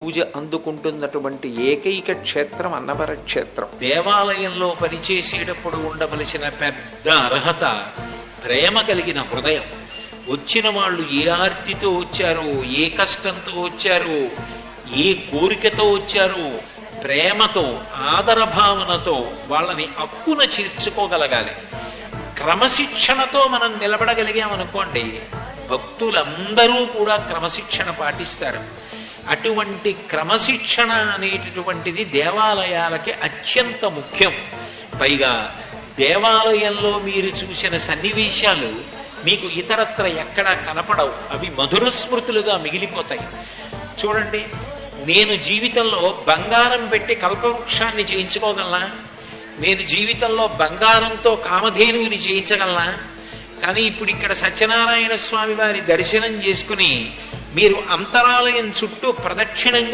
పూజ అందుకుంటున్నటువంటి ఏకైక క్షేత్రం అన్నవర క్షేత్రం. దేవాలయంలో పనిచేసేటప్పుడు ఉండవలసిన పెద్ద అర్హత ప్రేమ కలిగిన హృదయం. వచ్చిన వాళ్ళు ఏ ఆర్తితో వచ్చారో, ఏ కష్టంతో వచ్చారో, ఏ కోరికతో వచ్చారో, ప్రేమతో ఆదరభావనతో వాళ్ళని అక్కున చేర్చుకోగలగాలి. క్రమశిక్షణతో మనం నిలబడగలిగామనుకోండి, భక్తులందరూ కూడా క్రమశిక్షణ పాటిస్తారు. అటువంటి క్రమశిక్షణ అనేటటువంటిది దేవాలయాలకి అత్యంత ముఖ్యం. పైగా దేవాలయంలో మీరు చూసిన సన్నివేశాలు మీకు ఇతరత్ర ఎక్కడా కనపడవు. అవి మధుర స్మృతులుగా మిగిలిపోతాయి. చూడండి, నేను జీవితంలో బంగారం పెట్టి కల్పవృక్షాన్ని చేయించుకోగలనా? నేను జీవితంలో బంగారంతో కామధేనువుని చేయించగలనా? కానీ ఇప్పుడు ఇక్కడ సత్యనారాయణ స్వామి వారి దర్శనం చేసుకుని మీరు అంతరాలయం చుట్టూ ప్రదక్షిణంగా